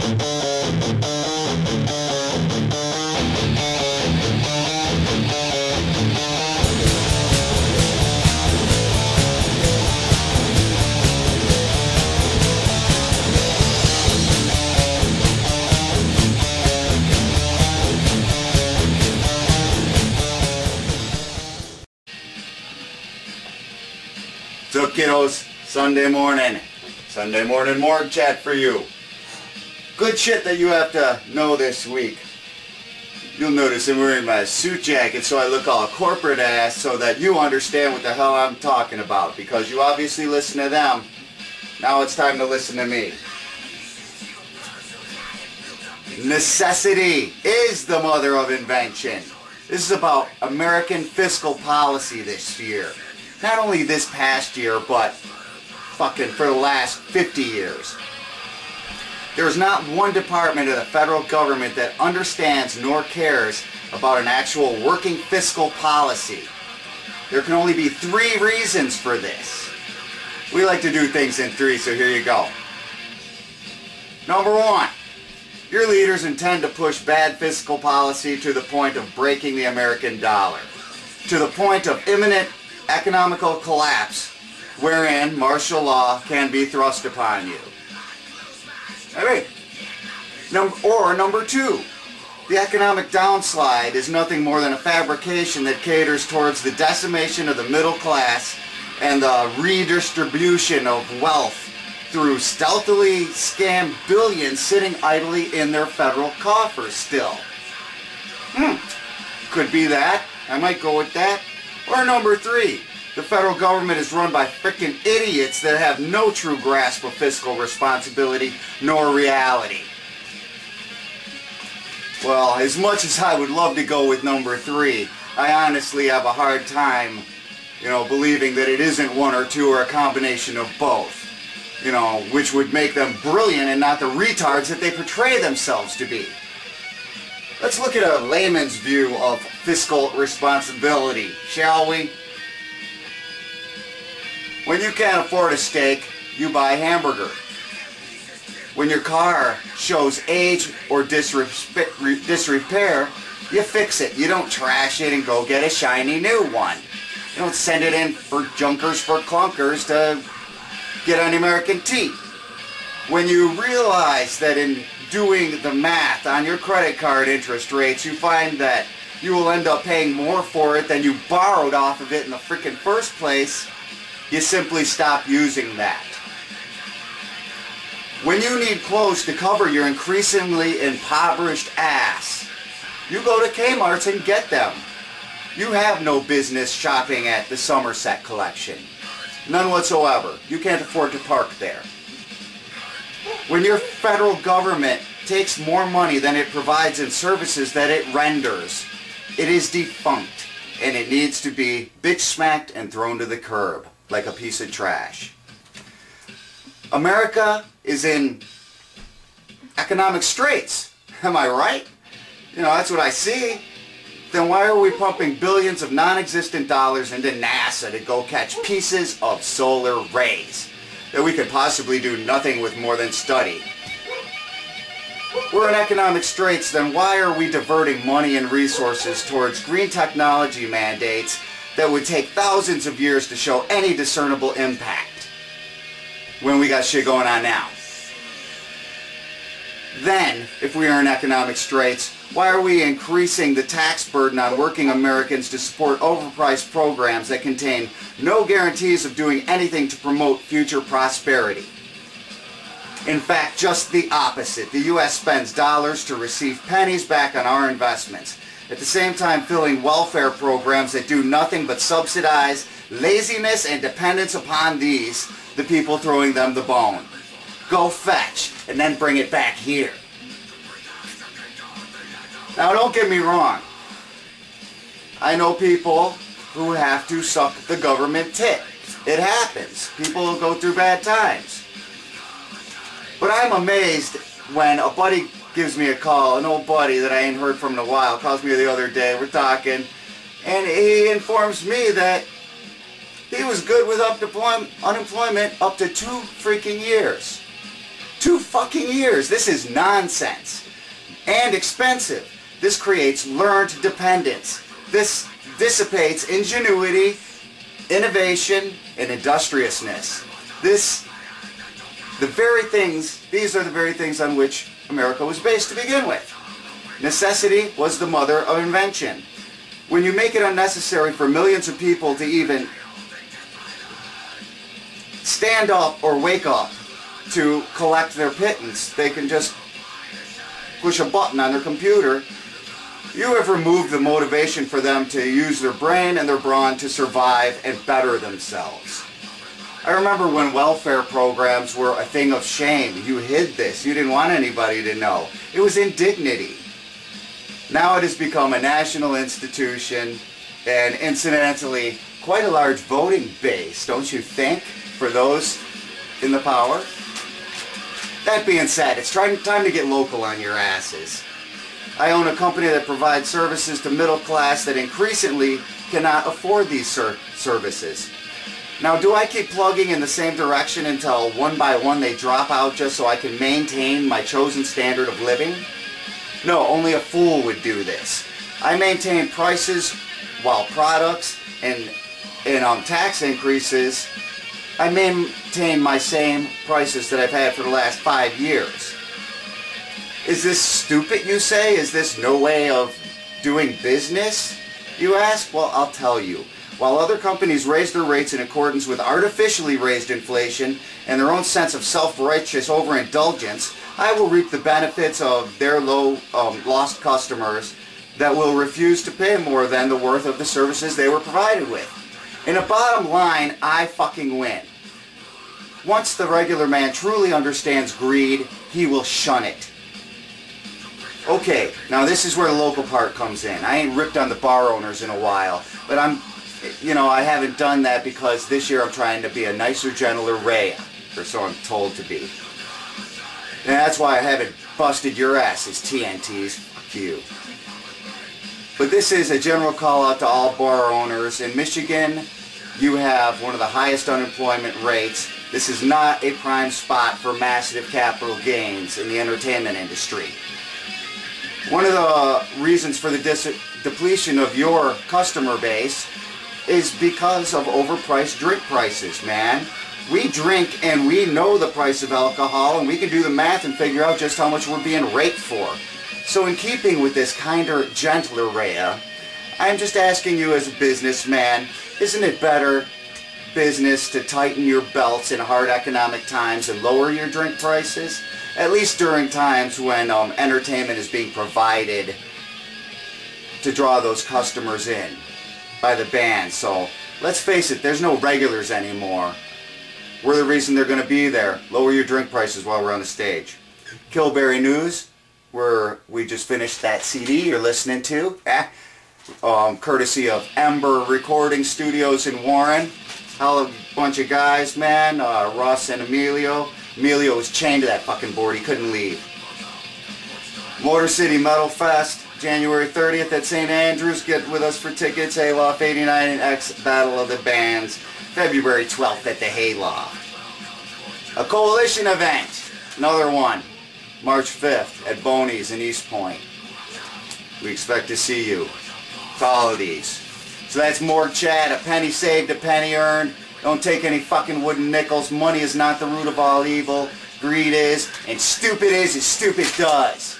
So kiddos, Sunday morning morgue chat for you. Good shit that you have to know this week. You'll notice I'm wearing my suit jacket so I look all corporate ass so that you understand what the hell I'm talking about, because you obviously listen to them. Now it's time to listen to me. Necessity is the mother of invention. This is about American fiscal policy this year. Not only this past year, but fucking for the last 50 years. There's not one department of the federal government that understands nor cares about an actual working fiscal policy. There can only be 3 reasons for this. We like to do things in 3, so here you go. Number 1, your leaders intend to push bad fiscal policy to the point of breaking the American dollar, to the point of imminent economical collapse, wherein martial law can be thrust upon you. Alright. Number 2, the economic downslide is nothing more than a fabrication that caters towards the decimation of the middle class and the redistribution of wealth through stealthily scammed billions sitting idly in their federal coffers still. Could be that. I might go with that. Or number 3, the federal government is run by frickin' idiots that have no true grasp of fiscal responsibility nor reality. Well, as much as I would love to go with number 3, I honestly have a hard time, believing that it isn't 1 or 2 or a combination of both. Which would make them brilliant and not the retards that they portray themselves to be. Let's look at a layman's view of fiscal responsibility, shall we? When you can't afford a steak, you buy a hamburger. When your car shows age or disrepair, you fix it. You don't trash it and go get a shiny new one. You don't send it in for junkers for clunkers to get on American teeth. When you realize that in doing the math on your credit card interest rates, you find that you will end up paying more for it than you borrowed off of it in the freaking first place, you simply stop using that. When you need clothes to cover your increasingly impoverished ass, you go to Kmart's and get them. You have no business shopping at the Somerset collection. None whatsoever. You can't afford to park there. When your federal government takes more money than it provides in services that it renders, it is defunct, and it needs to be bitch-smacked and thrown to the curb like a piece of trash. America is in economic straits. Am I right? That's what I see. Then why are we pumping billions of non-existent dollars into NASA to go catch pieces of solar rays that we could possibly do nothing with more than study? We're in economic straits, then why are we diverting money and resources towards green technology mandates that would take thousands of years to show any discernible impact when we got shit going on now? Then, if we are in economic straits, why are we increasing the tax burden on working Americans to support overpriced programs that contain no guarantees of doing anything to promote future prosperity? In fact, just the opposite. The U.S. spends dollars to receive pennies back on our investments, at the same time filling welfare programs that do nothing but subsidize laziness and dependence upon the people throwing them the bone. Go fetch, and then bring it back here. Now don't get me wrong. I know people who have to suck the government tit. It happens. People go through bad times. But I'm amazed when a buddy gives me a call, an old buddy that I ain't heard from in a while, calls me the other day, we're talking, and he informs me that he was good with unemployment up to 2 freaking years. 2 fucking years. This is nonsense. And expensive. This creates learned dependence. This dissipates ingenuity, innovation, and industriousness. These are the very things on which America was based to begin with. Necessity was the mother of invention. When you make it unnecessary for millions of people to even stand up or wake up to collect their pittance, they can just push a button on their computer. You have removed the motivation for them to use their brain and their brawn to survive and better themselves. I remember when welfare programs were a thing of shame. You hid this. You didn't want anybody to know. It was indignity. Now it has become a national institution and incidentally quite a large voting base, don't you think, for those in the power? That being said, it's time to get local on your asses. I own a company that provides services to middle class that increasingly cannot afford these services. Now, do I keep plugging in the same direction until one by one they drop out just so I can maintain my chosen standard of living? No, only a fool would do this. I maintain prices while products and tax increases, I maintain my same prices that I've had for the last 5 years. Is this stupid, you say? Is this no way of doing business, you ask? Well, I'll tell you. While other companies raise their rates in accordance with artificially raised inflation and their own sense of self-righteous overindulgence, I will reap the benefits of their lost customers that will refuse to pay more than the worth of the services they were provided with. In a bottom line, I fucking win. Once the regular man truly understands greed, he will shun it. Okay, now this is where the local part comes in. I ain't ripped on the bar owners in a while, but I haven't done that because this year I'm trying to be a nicer, gentler Ray, or so I'm told to be. And that's why I haven't busted your asses, TNTs. Fuck you. But this is a general call out to all bar owners. In Michigan, you have one of the highest unemployment rates. This is not a prime spot for massive capital gains in the entertainment industry. One of the reasons for the depletion of your customer base is because of overpriced drink prices, man. We drink and we know the price of alcohol and we can do the math and figure out just how much we're being raped for. So in keeping with this kinder, gentler Rhea, I'm just asking you as a businessman, isn't it better business to tighten your belts in hard economic times and lower your drink prices? At least during times when entertainment is being provided to draw those customers in by the band. So let's face it, there's no regulars anymore. We're the reason they're going to be there. Lower your drink prices while we're on the stage. Killberry News, where we just finished that CD you're listening to, courtesy of Ember Recording Studios in Warren. Hell of a bunch of guys, man. Russ and Emilio. Emilio was chained to that fucking board. He couldn't leave. Motor City Metal Fest, January 30th at St. Andrews. Get with us for tickets. Hayloft 89 and X Battle of the Bands, February 12th at the Hayloft. A coalition event, another one, March 5th at Boney's in East Point. We expect to see you to all of these. So that's Morgue Chat, a penny saved, a penny earned. Don't take any fucking wooden nickels. Money is not the root of all evil. Greed is, and stupid is as stupid does.